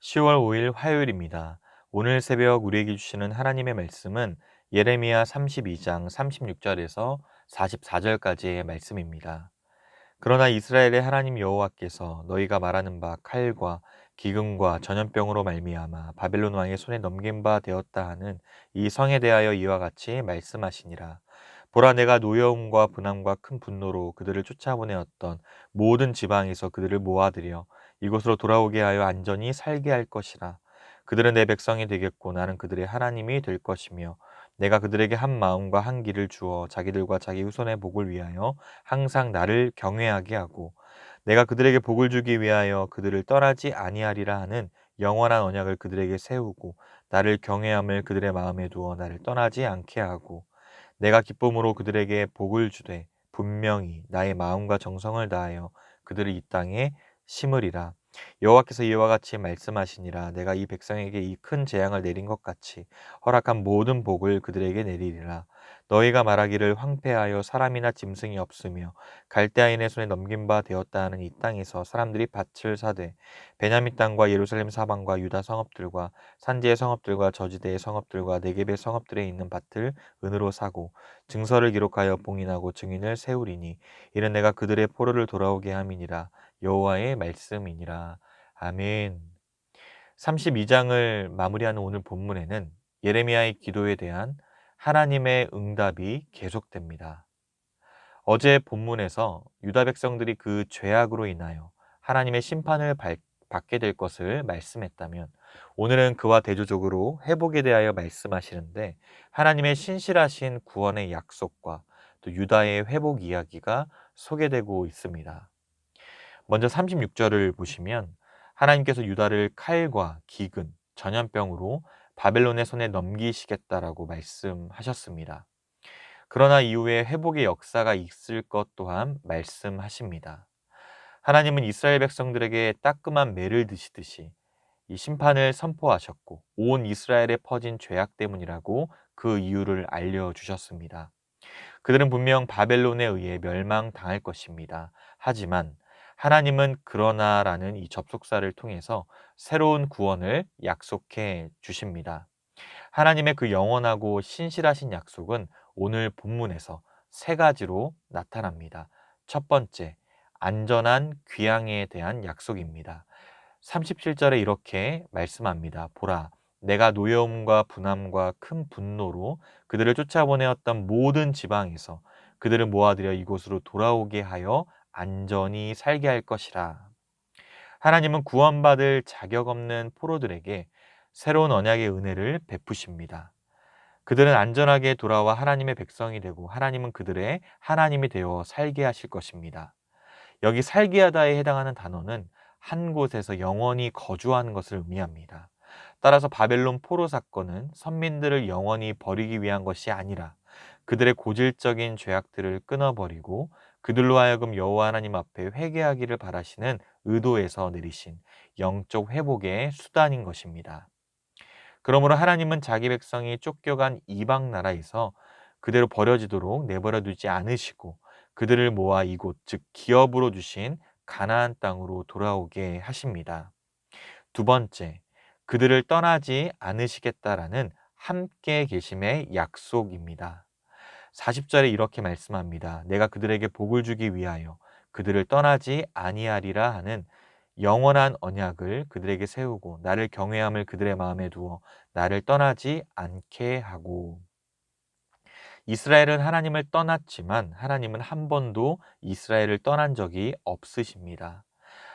10월 5일 화요일입니다. 오늘 새벽 우리에게 주시는 하나님의 말씀은 예레미야 32장 36절에서 44절까지의 말씀입니다. 그러나 이스라엘의 하나님 여호와께서 너희가 말하는 바 칼과 기근과 전염병으로 말미암아 바벨론 왕의 손에 넘긴 바 되었다 하는 이 성에 대하여 이와 같이 말씀하시니라. 보라, 내가 노여움과 분함과 큰 분노로 그들을 쫓아보내었던 모든 지방에서 그들을 모아들여 이곳으로 돌아오게 하여 안전히 살게 할 것이라. 그들은 내 백성이 되겠고 나는 그들의 하나님이 될 것이며, 내가 그들에게 한 마음과 한 길을 주어 자기들과 자기 후손의 복을 위하여 항상 나를 경외하게 하고, 내가 그들에게 복을 주기 위하여 그들을 떠나지 아니하리라 하는 영원한 언약을 그들에게 세우고, 나를 경외함을 그들의 마음에 두어 나를 떠나지 않게 하고, 내가 기쁨으로 그들에게 복을 주되 분명히 나의 마음과 정성을 다하여 그들을 이 땅에 심으리라. 여호와께서 이와 같이 말씀하시니라. 내가 이 백성에게 이 큰 재앙을 내린 것 같이 허락한 모든 복을 그들에게 내리리라. 너희가 말하기를 황폐하여 사람이나 짐승이 없으며 갈대아인의 손에 넘긴 바 되었다 하는 이 땅에서 사람들이 밭을 사되 베냐민 땅과 예루살렘 사방과 유다 성읍들과 산지의 성읍들과 저지대의 성읍들과 네겝의 성읍들에 있는 밭을 은으로 사고 증서를 기록하여 봉인하고 증인을 세우리니 이는 내가 그들의 포로를 돌아오게 함이니라. 여호와의 말씀이니라. 아멘. 32장을 마무리하는 오늘 본문에는 예레미야의 기도에 대한 하나님의 응답이 계속됩니다. 어제 본문에서 유다 백성들이 그 죄악으로 인하여 하나님의 심판을 받게 될 것을 말씀했다면, 오늘은 그와 대조적으로 회복에 대하여 말씀하시는데 하나님의 신실하신 구원의 약속과 또 유다의 회복 이야기가 소개되고 있습니다. 먼저 36절을 보시면 하나님께서 유다를 칼과 기근, 전염병으로 바벨론의 손에 넘기시겠다라고 말씀하셨습니다. 그러나 이후에 회복의 역사가 있을 것 또한 말씀하십니다. 하나님은 이스라엘 백성들에게 따끔한 매를 드시듯이 이 심판을 선포하셨고, 온 이스라엘에 퍼진 죄악 때문이라고 그 이유를 알려주셨습니다. 그들은 분명 바벨론에 의해 멸망당할 것입니다. 하지만 하나님은 그러나라는 이 접속사를 통해서 새로운 구원을 약속해 주십니다. 하나님의 그 영원하고 신실하신 약속은 오늘 본문에서 세 가지로 나타납니다. 첫 번째, 안전한 귀향에 대한 약속입니다. 37절에 이렇게 말씀합니다. 보라, 내가 노여움과 분함과 큰 분노로 그들을 쫓아보내었던 모든 지방에서 그들을 모아들여 이곳으로 돌아오게 하여 안전히 살게 할 것이라. 하나님은 구원받을 자격 없는 포로들에게 새로운 언약의 은혜를 베푸십니다. 그들은 안전하게 돌아와 하나님의 백성이 되고 하나님은 그들의 하나님이 되어 살게 하실 것입니다. 여기 살게 하다에 해당하는 단어는 한 곳에서 영원히 거주하는 것을 의미합니다. 따라서 바벨론 포로 사건은 선민들을 영원히 버리기 위한 것이 아니라 그들의 고질적인 죄악들을 끊어버리고 그들로 하여금 여호와 하나님 앞에 회개하기를 바라시는 의도에서 내리신 영적 회복의 수단인 것입니다. 그러므로 하나님은 자기 백성이 쫓겨간 이방 나라에서 그대로 버려지도록 내버려 두지 않으시고 그들을 모아 이곳, 즉 기업으로 주신 가나안 땅으로 돌아오게 하십니다. 두 번째, 그들을 떠나지 않으시겠다라는 함께 계심의 약속입니다. 40절에 이렇게 말씀합니다. 내가 그들에게 복을 주기 위하여 그들을 떠나지 아니하리라 하는 영원한 언약을 그들에게 세우고 나를 경외함을 그들의 마음에 두어 나를 떠나지 않게 하고. 이스라엘은 하나님을 떠났지만 하나님은 한 번도 이스라엘을 떠난 적이 없으십니다.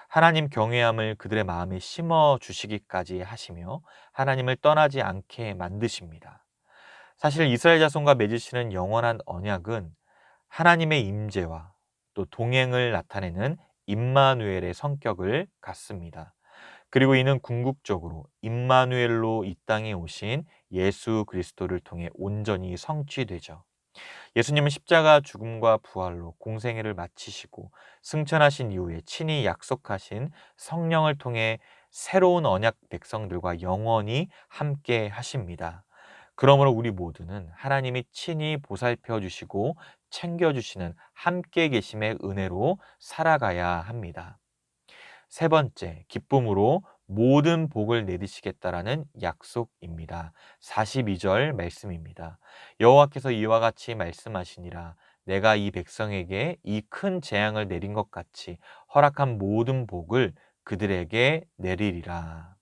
하나님 경외함을 그들의 마음에 심어 주시기까지 하시며 하나님을 떠나지 않게 만드십니다. 사실 이스라엘 자손과 맺으시는 영원한 언약은 하나님의 임재와 또 동행을 나타내는 임마누엘의 성격을 갖습니다. 그리고 이는 궁극적으로 임마누엘로 이 땅에 오신 예수 그리스도를 통해 온전히 성취되죠. 예수님은 십자가 죽음과 부활로 공생애를 마치시고 승천하신 이후에 친히 약속하신 성령을 통해 새로운 언약 백성들과 영원히 함께 하십니다. 그러므로 우리 모두는 하나님이 친히 보살펴 주시고 챙겨 주시는 함께 계심의 은혜로 살아가야 합니다. 세 번째, 기쁨으로 모든 복을 내리시겠다라는 약속입니다. 42절 말씀입니다. 여호와께서 이와 같이 말씀하시니라. 내가 이 백성에게 이 큰 재앙을 내린 것 같이 허락한 모든 복을 그들에게 내리리라.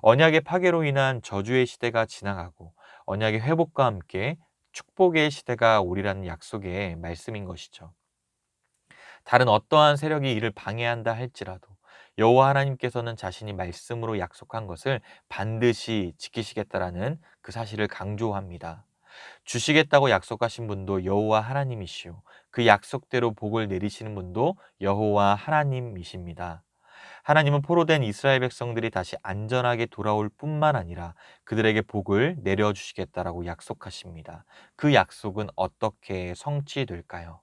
언약의 파괴로 인한 저주의 시대가 지나가고 언약의 회복과 함께 축복의 시대가 오리라는 약속의 말씀인 것이죠. 다른 어떠한 세력이 이를 방해한다 할지라도 여호와 하나님께서는 자신이 말씀으로 약속한 것을 반드시 지키시겠다라는 그 사실을 강조합니다. 주시겠다고 약속하신 분도 여호와 하나님이시오. 그 약속대로 복을 내리시는 분도 여호와 하나님이십니다. 하나님은 포로된 이스라엘 백성들이 다시 안전하게 돌아올 뿐만 아니라 그들에게 복을 내려주시겠다라고 약속하십니다. 그 약속은 어떻게 성취될까요?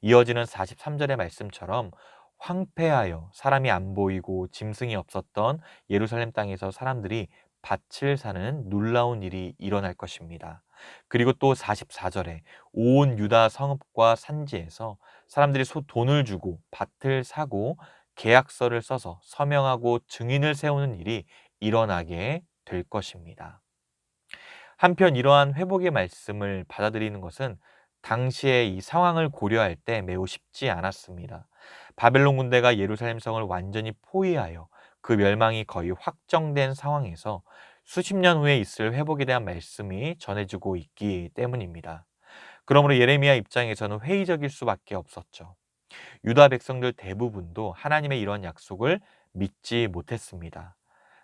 이어지는 43절의 말씀처럼 황폐하여 사람이 안 보이고 짐승이 없었던 예루살렘 땅에서 사람들이 밭을 사는 놀라운 일이 일어날 것입니다. 그리고 또 44절에 온 유다 성읍과 산지에서 사람들이 돈을 주고 밭을 사고 계약서를 써서 서명하고 증인을 세우는 일이 일어나게 될 것입니다. 한편 이러한 회복의 말씀을 받아들이는 것은 당시의 이 상황을 고려할 때 매우 쉽지 않았습니다. 바벨론 군대가 예루살렘 성을 완전히 포위하여 그 멸망이 거의 확정된 상황에서 수십 년 후에 있을 회복에 대한 말씀이 전해지고 있기 때문입니다. 그러므로 예레미야 입장에서는 회의적일 수밖에 없었죠. 유다 백성들 대부분도 하나님의 이런 약속을 믿지 못했습니다.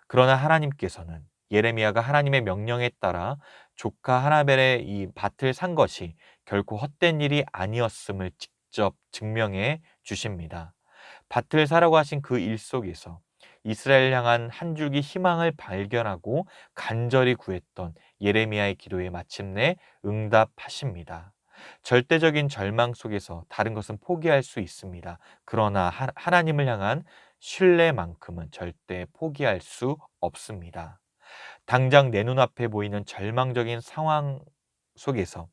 그러나 하나님께서는 예레미야가 하나님의 명령에 따라 조카 하나벨의 이 밭을 산 것이 결코 헛된 일이 아니었음을 직접 증명해 주십니다. 밭을 사라고 하신 그 일 속에서 이스라엘 향한 한 줄기 희망을 발견하고 간절히 구했던 예레미야의 기도에 마침내 응답하십니다. 절대적인 절망 속에서 다른 것은 포기할 수 있습니다. 그러나 하나님을 향한 신뢰만큼은 절대 포기할 수 없습니다. 당장 내 눈앞에 보이는 절망적인 상황 속에서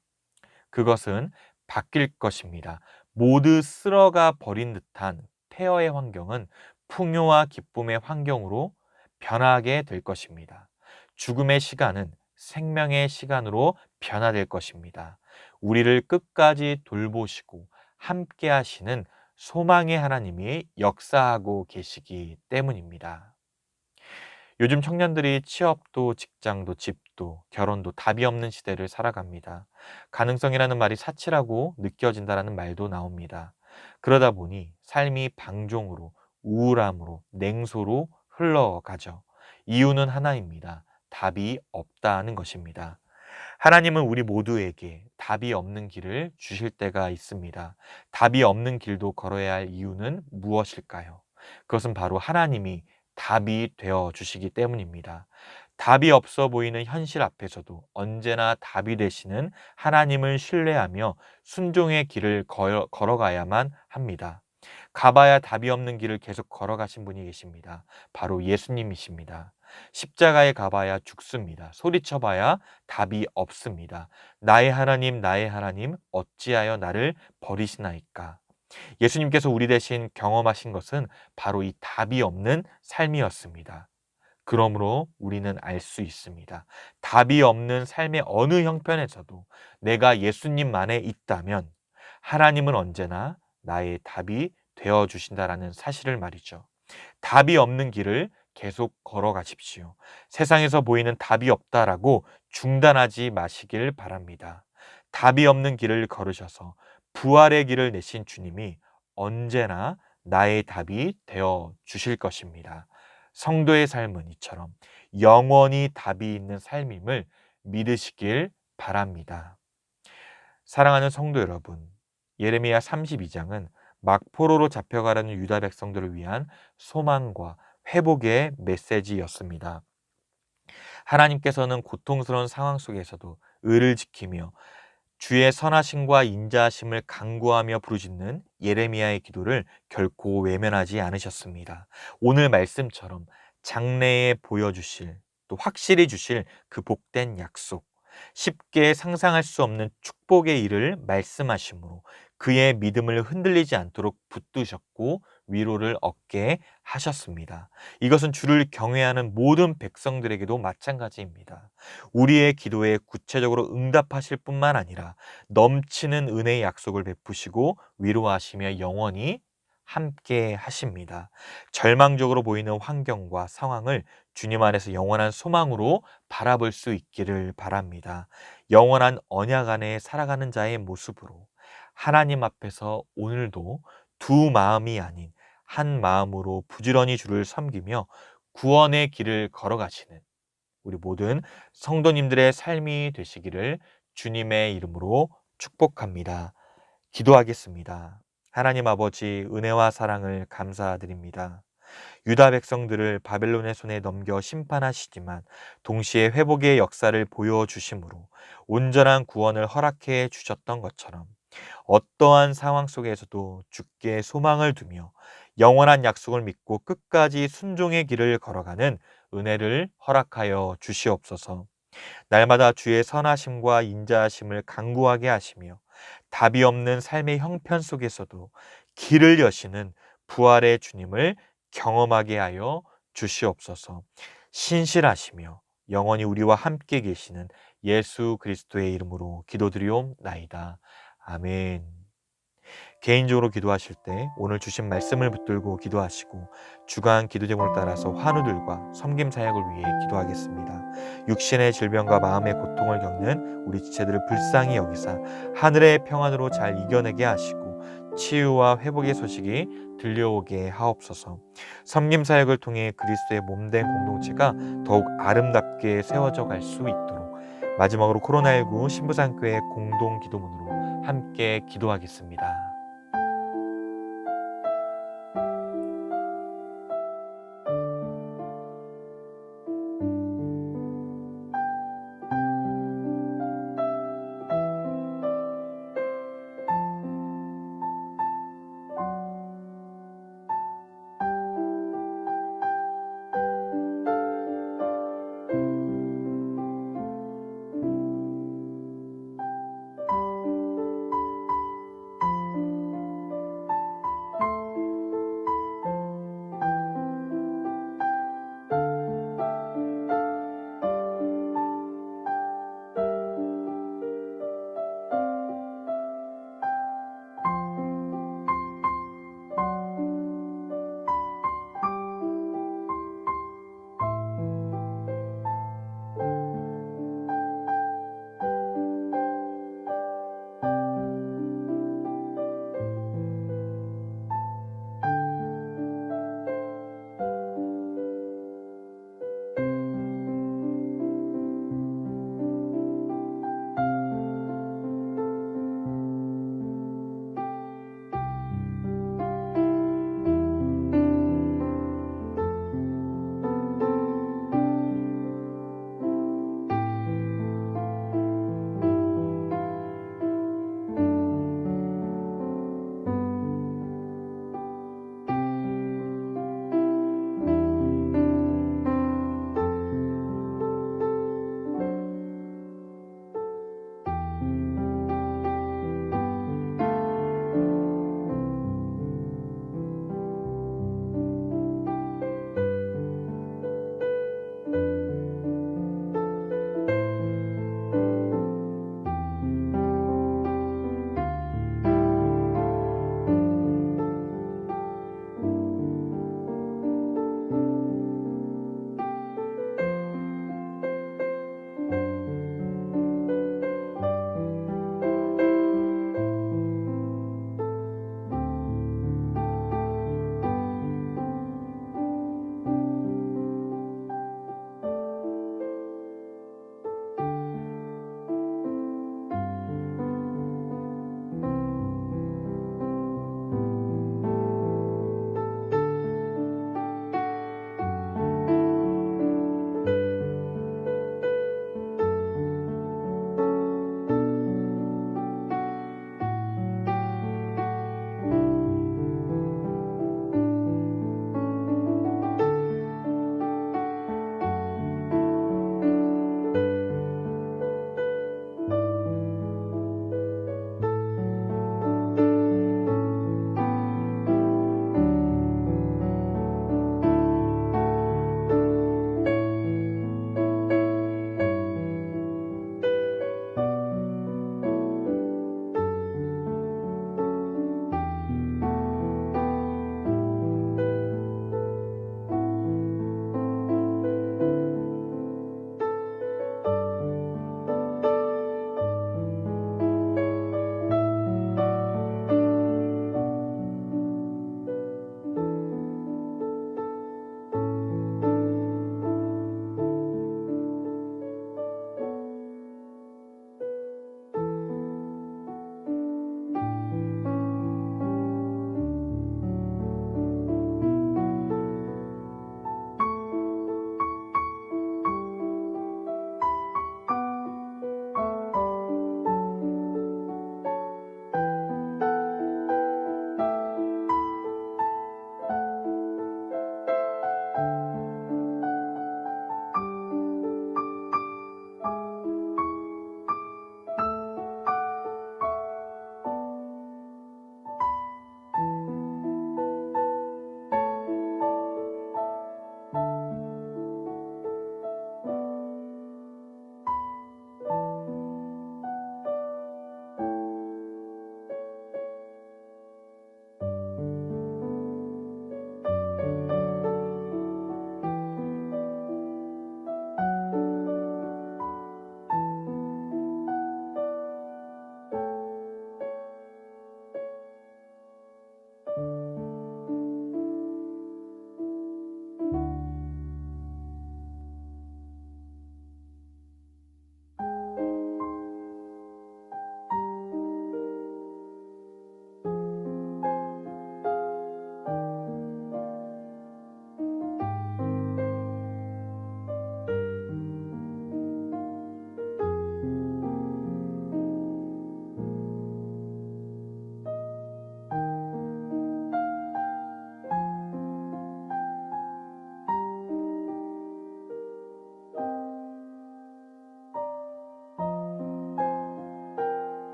그것은 바뀔 것입니다. 모두 쓸어가 버린 듯한 폐허의 환경은 풍요와 기쁨의 환경으로 변하게 될 것입니다. 죽음의 시간은 생명의 시간으로 변화될 것입니다. 우리를 끝까지 돌보시고 함께 하시는 소망의 하나님이 역사하고 계시기 때문입니다. 요즘 청년들이 취업도 직장도 집도 결혼도 답이 없는 시대를 살아갑니다. 가능성이라는 말이 사치라고 느껴진다라는 말도 나옵니다. 그러다 보니 삶이 방종으로 우울함으로 냉소로 흘러가죠. 이유는 하나입니다. 답이 없다는 것입니다. 하나님은 우리 모두에게 답이 없는 길을 주실 때가 있습니다. 답이 없는 길도 걸어야 할 이유는 무엇일까요? 그것은 바로 하나님이 답이 되어 주시기 때문입니다. 답이 없어 보이는 현실 앞에서도 언제나 답이 되시는 하나님을 신뢰하며 순종의 길을 걸어가야만 합니다. 가봐야 답이 없는 길을 계속 걸어가신 분이 계십니다. 바로 예수님이십니다. 십자가에 가봐야 죽습니다. 소리쳐봐야 답이 없습니다. 나의 하나님, 어찌하여 나를 버리시나이까? 예수님께서 우리 대신 경험하신 것은 바로 이 답이 없는 삶이었습니다. 그러므로 우리는 알 수 있습니다. 답이 없는 삶의 어느 형편에서도 내가 예수님만에 있다면 하나님은 언제나 나의 답이 되어 주신다라는 사실을 말이죠. 답이 없는 길을 계속 걸어가십시오. 세상에서 보이는 답이 없다라고 중단하지 마시길 바랍니다. 답이 없는 길을 걸으셔서 부활의 길을 내신 주님이 언제나 나의 답이 되어 주실 것입니다. 성도의 삶은 이처럼 영원히 답이 있는 삶임을 믿으시길 바랍니다. 사랑하는 성도 여러분, 예레미야 32장은 막포로로 잡혀가려는 유다 백성들을 위한 소망과 회복의 메시지였습니다. 하나님께서는 고통스러운 상황 속에서도 의를 지키며 주의 선하심과 인자하심을 간구하며 부르짖는 예레미야의 기도를 결코 외면하지 않으셨습니다. 오늘 말씀처럼 장래에 보여주실 또 확실히 주실 그 복된 약속, 쉽게 상상할 수 없는 축복의 일을 말씀하심으로 그의 믿음을 흔들리지 않도록 붙드셨고 위로를 얻게 하셨습니다. 이것은 주를 경외하는 모든 백성들에게도 마찬가지입니다. 우리의 기도에 구체적으로 응답하실 뿐만 아니라 넘치는 은혜의 약속을 베푸시고 위로하시며 영원히 함께 하십니다. 절망적으로 보이는 환경과 상황을 주님 안에서 영원한 소망으로 바라볼 수 있기를 바랍니다. 영원한 언약 안에 살아가는 자의 모습으로 하나님 앞에서 오늘도 두 마음이 아닌 한 마음으로 부지런히 주를 섬기며 구원의 길을 걸어가시는 우리 모든 성도님들의 삶이 되시기를 주님의 이름으로 축복합니다. 기도하겠습니다. 하나님 아버지, 은혜와 사랑을 감사드립니다. 유다 백성들을 바벨론의 손에 넘겨 심판하시지만 동시에 회복의 역사를 보여주심으로 온전한 구원을 허락해 주셨던 것처럼 어떠한 상황 속에서도 주께 소망을 두며 영원한 약속을 믿고 끝까지 순종의 길을 걸어가는 은혜를 허락하여 주시옵소서. 날마다 주의 선하심과 인자하심을 간구하게 하시며 답이 없는 삶의 형편 속에서도 길을 여시는 부활의 주님을 경험하게 하여 주시옵소서. 신실하시며 영원히 우리와 함께 계시는 예수 그리스도의 이름으로 기도드리옵나이다. 아멘. 개인적으로 기도하실 때 오늘 주신 말씀을 붙들고 기도하시고 주간 기도 제목을 따라서 환우들과 섬김 사역을 위해 기도하겠습니다. 육신의 질병과 마음의 고통을 겪는 우리 지체들을 불쌍히 여기사 하늘의 평안으로 잘 이겨내게 하시고 치유와 회복의 소식이 들려오게 하옵소서. 섬김 사역을 통해 그리스도의 몸된 공동체가 더욱 아름답게 세워져 갈 수 있도록 마지막으로 코로나19 신부상교회 공동 기도문으로 함께 기도하겠습니다.